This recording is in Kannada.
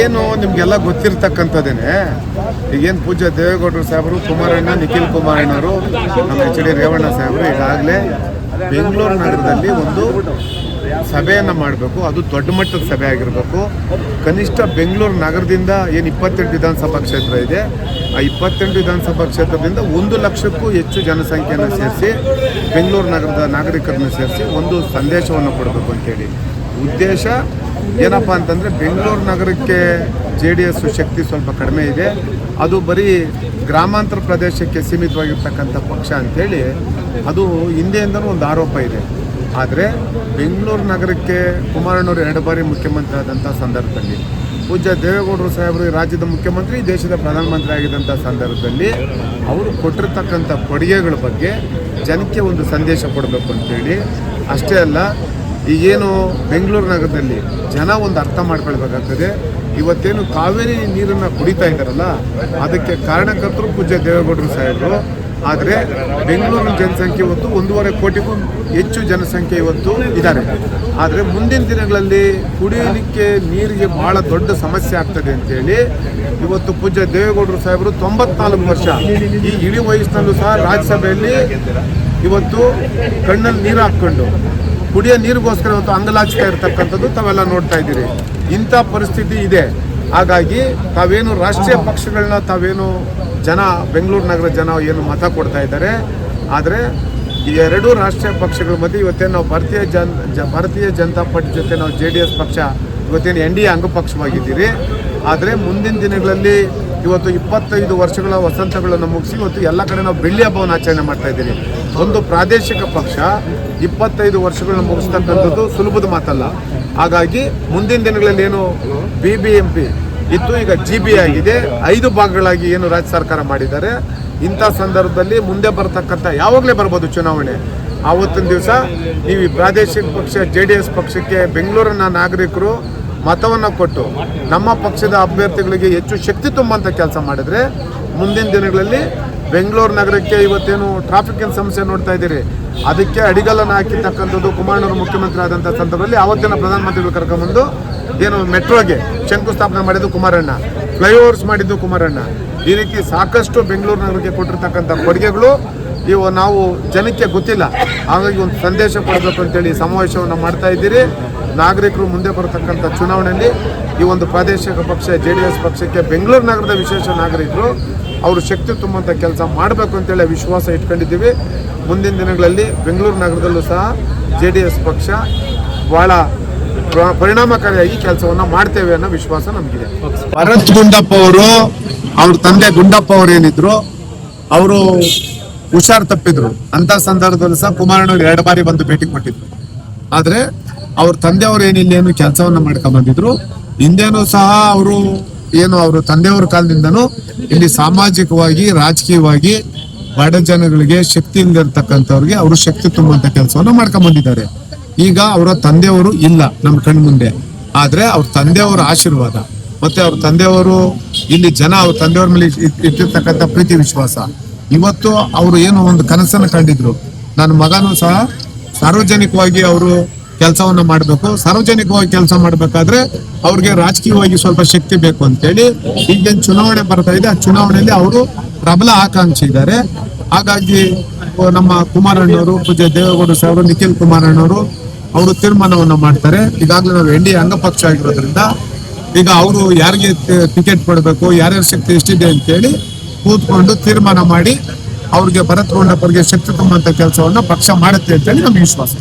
ಏನು ನಿಮಗೆಲ್ಲ ಗೊತ್ತಿರ್ತಕ್ಕಂಥದ್ದೇನೆ. ಈಗೇನು ಪೂಜ್ಯ ದೇವೇಗೌಡರು ಸಾಹೇಬರು, ಕುಮಾರಣ್ಣ, ನಿಖಿಲ್ ಕುಮಾರಣ್ಣವರು, ನಮ್ಮ HD ರೇವಣ್ಣ ಸಾಹೇಬರು ಈಗಾಗಲೇ ಬೆಂಗಳೂರು ನಗರದಲ್ಲಿ ಒಂದು ಸಭೆಯನ್ನು ಮಾಡಬೇಕು. ಅದು ದೊಡ್ಡ ಮಟ್ಟದ ಸಭೆ ಆಗಿರಬೇಕು. ಕನಿಷ್ಠ ಬೆಂಗಳೂರು ನಗರದಿಂದ ಏನು 28 ವಿಧಾನಸಭಾ ಕ್ಷೇತ್ರ ಇದೆ, ಆ 28 ವಿಧಾನಸಭಾ ಕ್ಷೇತ್ರದಿಂದ 1 ಲಕ್ಷಕ್ಕೂ ಹೆಚ್ಚು ಜನಸಂಖ್ಯೆಯನ್ನು ಸೇರಿಸಿ, ಬೆಂಗಳೂರು ನಗರದ ನಾಗರಿಕರನ್ನು ಸೇರಿಸಿ ಒಂದು ಸಂದೇಶವನ್ನು ಕೊಡಬೇಕು ಅಂತೇಳಿ ಉದ್ದೇಶ. ಏನಪ್ಪ ಅಂತಂದರೆ, ಬೆಂಗಳೂರು ನಗರಕ್ಕೆ JDS ಶಕ್ತಿ ಸ್ವಲ್ಪ ಕಡಿಮೆ ಇದೆ, ಅದು ಬರೀ ಗ್ರಾಮಾಂತರ ಪ್ರದೇಶಕ್ಕೆ ಸೀಮಿತವಾಗಿರ್ತಕ್ಕಂಥ ಪಕ್ಷ ಅಂಥೇಳಿ ಅದು ಹಿಂದೆಯಿಂದಲೂ ಒಂದು ಆರೋಪ ಇದೆ. ಆದರೆ ಬೆಂಗಳೂರು ನಗರಕ್ಕೆ ಕುಮಾರಣ್ಣವರು 2 ಬಾರಿ ಮುಖ್ಯಮಂತ್ರಿ ಆದಂಥ ಸಂದರ್ಭದಲ್ಲಿ, ಪೂಜ್ಯ ದೇವೇಗೌಡರು ಸಾಹೇಬರು ರಾಜ್ಯದ ಮುಖ್ಯಮಂತ್ರಿ, ದೇಶದ ಪ್ರಧಾನಮಂತ್ರಿ ಆಗಿದ್ದಂಥ ಸಂದರ್ಭದಲ್ಲಿ ಅವರು ಕೊಟ್ಟಿರ್ತಕ್ಕಂಥ ಕೊಡುಗೆಗಳ ಬಗ್ಗೆ ಜನಕ್ಕೆ ಒಂದು ಸಂದೇಶ ಕೊಡಬೇಕು ಅಂತೇಳಿ. ಅಷ್ಟೇ ಅಲ್ಲ, ಈಗೇನು ಬೆಂಗಳೂರು ನಗರದಲ್ಲಿ ಜನ ಒಂದು ಅರ್ಥ ಮಾಡ್ಕೊಳ್ಬೇಕಾಗ್ತದೆ. ಇವತ್ತೇನು ಕಾವೇರಿ ನೀರನ್ನು ಕುಡಿತಾ ಇದ್ದಾರಲ್ಲ, ಅದಕ್ಕೆ ಕಾರಣಕರ್ತರು ಪೂಜ್ಯ ದೇವೇಗೌಡರು ಸಾಹೇಬರು. ಆದರೆ ಬೆಂಗಳೂರಿನ ಜನಸಂಖ್ಯೆ ಇವತ್ತು 1.5 ಕೋಟಿಗೂ ಹೆಚ್ಚು ಜನಸಂಖ್ಯೆ ಇವತ್ತು ಇದ್ದಾರೆ. ಆದರೆ ಮುಂದಿನ ದಿನಗಳಲ್ಲಿ ಕುಡಿಯಲಿಕ್ಕೆ ನೀರಿಗೆ ಭಾಳ ದೊಡ್ಡ ಸಮಸ್ಯೆ ಆಗ್ತದೆ ಅಂತೇಳಿ ಇವತ್ತು ಪೂಜ್ಯ ದೇವೇಗೌಡರು ಸಾಹೇಬರು 94 ವರ್ಷ ಈ ಇಳಿ ವಯಸ್ಸಿನಲ್ಲೂ ಸಹ ರಾಜ್ಯಸಭೆಯಲ್ಲಿ ಇವತ್ತು ಕಣ್ಣಲ್ಲಿ ನೀರು ಹಾಕ್ಕೊಂಡು ಕುಡಿಯೋ ನೀರಿಗೋಸ್ಕರ ಇವತ್ತು ಅಂಗಲಾಚ್ತಾ ಇರ್ತಕ್ಕಂಥದ್ದು ತಾವೆಲ್ಲ ನೋಡ್ತಾ ಇದ್ದೀರಿ. ಇಂಥ ಪರಿಸ್ಥಿತಿ ಇದೆ. ಹಾಗಾಗಿ ತಾವೇನು ರಾಷ್ಟ್ರೀಯ ಪಕ್ಷಗಳನ್ನ ತಾವೇನು ಜನ ಬೆಂಗಳೂರು ನಗರ ಜನ ಏನು ಮತ ಕೊಡ್ತಾ ಇದ್ದಾರೆ, ಆದರೆ ಈ 2 ರಾಷ್ಟ್ರೀಯ ಪಕ್ಷಗಳ ಮಧ್ಯೆ ಇವತ್ತೇನು ನಾವು ಭಾರತೀಯ ಜನತಾ ಪಾರ್ಟಿ ಜೊತೆ ನಾವು JDS ಪಕ್ಷ ಇವತ್ತೇನು NDA ಅಂಗಪಕ್ಷವಾಗಿದ್ದೀರಿ. ಆದರೆ ಮುಂದಿನ ದಿನಗಳಲ್ಲಿ ಇವತ್ತು 25 ವರ್ಷಗಳ ವಸಂತಗಳನ್ನು ಮುಗಿಸಿ ಇವತ್ತು ಎಲ್ಲ ಕಡೆ ನಾವು ಬೆಳ್ಳಿ ಹಬ್ಬವನ್ನು ಆಚರಣೆ ಮಾಡ್ತಾ ಇದ್ದೀರಿ. ಒಂದು ಪ್ರಾದೇಶಿಕ ಪಕ್ಷ 25 ವರ್ಷಗಳನ್ನ ಮುಗಿಸ್ತಕ್ಕಂಥದ್ದು ಸುಲಭದ ಮಾತಲ್ಲ. ಹಾಗಾಗಿ ಮುಂದಿನ ದಿನಗಳಲ್ಲಿ ಏನು BBMP ಇತ್ತು, ಈಗ GB ಆಗಿದೆ. 5 ಭಾಗಗಳಾಗಿ ಏನು ರಾಜ್ಯ ಸರ್ಕಾರ ಮಾಡಿದ್ದಾರೆ. ಇಂಥ ಸಂದರ್ಭದಲ್ಲಿ ಮುಂದೆ ಬರತಕ್ಕಂಥ ಯಾವಾಗಲೇ ಬರ್ಬೋದು ಚುನಾವಣೆ, ಆವತ್ತಿನ ದಿವಸ ನೀವು ಈ ಪ್ರಾದೇಶಿಕ ಪಕ್ಷ JDS ಪಕ್ಷಕ್ಕೆ ಬೆಂಗಳೂರಿನ ನಾಗರಿಕರು ಮತವನ್ನು ಕೊಟ್ಟು ನಮ್ಮ ಪಕ್ಷದ ಅಭ್ಯರ್ಥಿಗಳಿಗೆ ಹೆಚ್ಚು ಶಕ್ತಿ ತುಂಬುವಂಥ ಕೆಲಸ ಮಾಡಿದರೆ ಮುಂದಿನ ದಿನಗಳಲ್ಲಿ ಬೆಂಗಳೂರು ನಗರಕ್ಕೆ ಇವತ್ತೇನು ಟ್ರಾಫಿಕ್ಕಿನ ಸಮಸ್ಯೆ ನೋಡ್ತಾ ಇದ್ದೀರಿ, ಅದಕ್ಕೆ ಅಡಿಗಲ್ಲನ್ನು ಹಾಕಿರ್ತಕ್ಕಂಥದ್ದು ಕುಮಾರಣ್ಣವರು ಮುಖ್ಯಮಂತ್ರಿ ಆದಂಥ ಸಂದರ್ಭದಲ್ಲಿ ಆವತ್ತಿನ ಪ್ರಧಾನಮಂತ್ರಿಗಳು ಕರ್ಕೊಂಬಂದು ಏನು ಮೆಟ್ರೋಗೆ ಶಂಕುಸ್ಥಾಪನೆ ಮಾಡಿದ್ದು ಕುಮಾರಣ್ಣ, ಫ್ಲೈಓವರ್ಸ್ ಮಾಡಿದ್ದು ಕುಮಾರಣ್ಣ. ಈ ರೀತಿ ಸಾಕಷ್ಟು ಬೆಂಗಳೂರು ನಗರಕ್ಕೆ ಕೊಟ್ಟಿರ್ತಕ್ಕಂಥ ಕೊಡುಗೆಗಳು ಇವು ನಾವು ಜನಕ್ಕೆ ಗೊತ್ತಿಲ್ಲ. ಹಾಗಾಗಿ ಒಂದು ಸಂದೇಶ ಕೊಡಬೇಕು ಅಂತೇಳಿ ಸಮಾವೇಶವನ್ನು ಮಾಡ್ತಾ ಇದ್ದೀರಿ. ನಾಗರಿಕರು ಮುಂದೆ ಬರತಕ್ಕಂಥ ಚುನಾವಣೆಯಲ್ಲಿ ಈ ಒಂದು ಪ್ರಾದೇಶಿಕ ಪಕ್ಷ JDS ಪಕ್ಷಕ್ಕೆ ಬೆಂಗಳೂರು ನಗರದ ವಿಶೇಷ ನಾಗರಿಕರು ಅವರು ಶಕ್ತಿ ತುಂಬುವಂಥ ಕೆಲಸ ಮಾಡಬೇಕು ಅಂತೇಳಿ ವಿಶ್ವಾಸ ಇಟ್ಕೊಂಡಿದ್ದೀವಿ. ಮುಂದಿನ ದಿನಗಳಲ್ಲಿ ಬೆಂಗಳೂರು ನಗರದಲ್ಲೂ ಸಹ JDS ಪಕ್ಷ ಭಾಳ ಪರಿಣಾಮಕಾರಿಯಾಗಿ ಕೆಲಸವನ್ನು ಮಾಡ್ತೇವೆ ಅನ್ನೋ ವಿಶ್ವಾಸ ನಮಗಿದೆ. ಭರತ್ ಗುಂಡಪ್ಪ ಅವರು, ಅವ್ರ ತಂದೆ ಗುಂಡಪ್ಪ ಅವರು ಏನಿದ್ರು, ಅವರು ಹುಷಾರು ತಪ್ಪಿದ್ರು. ಅಂತ ಸಂದರ್ಭದಲ್ಲಿ ಸಹ ಕುಮಾರಣ್ಣವ್ರು 2 ಬಾರಿ ಬಂದು ಭೇಟಿ ಕೊಟ್ಟಿದ್ರು. ಆದ್ರೆ ಅವ್ರ ತಂದೆಯವರು ಏನಿಲ್ಲೇನು ಕೆಲಸವನ್ನ ಮಾಡ್ಕೊಂಡ್ ಬಂದಿದ್ರು. ಹಿಂದೇನು ಸಹ ಅವರು ಏನು ಅವ್ರ ತಂದೆಯವ್ರ ಕಾಲದಿಂದನೂ ಇಲ್ಲಿ ಸಾಮಾಜಿಕವಾಗಿ ರಾಜಕೀಯವಾಗಿ ಬಡ ಜನಗಳಿಗೆ ಶಕ್ತಿ ಇಲ್ಲದಿರ್ತಕ್ಕಂಥವ್ರಿಗೆ ಅವರು ಶಕ್ತಿ ತುಂಬುವಂತ ಕೆಲಸವನ್ನ ಮಾಡ್ಕೊಂಡ್ ಬಂದಿದ್ದಾರೆ. ಈಗ ಅವರ ತಂದೆಯವರು ಇಲ್ಲ ನಮ್ಮ ಕಣ್ ಮುಂದೆ, ಆದ್ರೆ ಅವ್ರ ತಂದೆಯವರ ಆಶೀರ್ವಾದ ಮತ್ತೆ ಅವ್ರ ತಂದೆಯವರು ಇಲ್ಲಿ ಜನ ಅವ್ರ ತಂದೆಯವ್ರ ಮೇಲೆ ಇಟ್ಟಿರ್ತಕ್ಕಂಥ ಪ್ರೀತಿ ವಿಶ್ವಾಸ. ಇವತ್ತು ಅವರು ಏನು ಒಂದು ಕನಸನ್ನು ಕಂಡಿದ್ರು, ನನ್ನ ಮಗನೂ ಸಹ ಸಾರ್ವಜನಿಕವಾಗಿ ಅವರು ಕೆಲಸವನ್ನ ಮಾಡಬೇಕು. ಸಾರ್ವಜನಿಕವಾಗಿ ಕೆಲಸ ಮಾಡ್ಬೇಕಾದ್ರೆ ಅವ್ರಿಗೆ ರಾಜಕೀಯವಾಗಿ ಸ್ವಲ್ಪ ಶಕ್ತಿ ಬೇಕು ಅಂತೇಳಿ ಈಗೇನು ಚುನಾವಣೆ ಬರ್ತಾ ಇದೆ, ಆ ಚುನಾವಣೆಯಲ್ಲಿ ಅವರು ಪ್ರಬಲ ಆಕಾಂಕ್ಷಿ ಇದ್ದಾರೆ. ಹಾಗಾಗಿ ನಮ್ಮ ಕುಮಾರಣ್ಣವರು, ಪೂಜ್ಯ ದೇವೇಗೌಡರು ಸಾಹೇಬರು, ನಿಖಿಲ್ ಕುಮಾರಣ್ಣವರು ಅವರು ತೀರ್ಮಾನವನ್ನ ಮಾಡ್ತಾರೆ. ಈಗಾಗಲೇ ನಾವು NDA ಅಂಗಪಕ್ಷ ಆಗಿರೋದ್ರಿಂದ ಈಗ ಅವರು ಯಾರಿಗೆ ಟಿಕೆಟ್ ಕೊಡಬೇಕು, ಯಾರ್ಯಾರ ಶಕ್ತಿ ಎಷ್ಟಿದೆ ಅಂತೇಳಿ ಕೂತ್ಕೊಂಡು ತೀರ್ಮಾನ ಮಾಡಿ ಅವ್ರಿಗೆ ಭರತ್ ಗುಂಡಪ್ಪರಿಗೆ ಶಕ್ತಿ ತುಂಬುವಂತ ಕೆಲಸವನ್ನ ಪಕ್ಷ ಮಾಡುತ್ತೆ ಅಂತೇಳಿ ನಮ್ಗೆ ವಿಶ್ವಾಸ.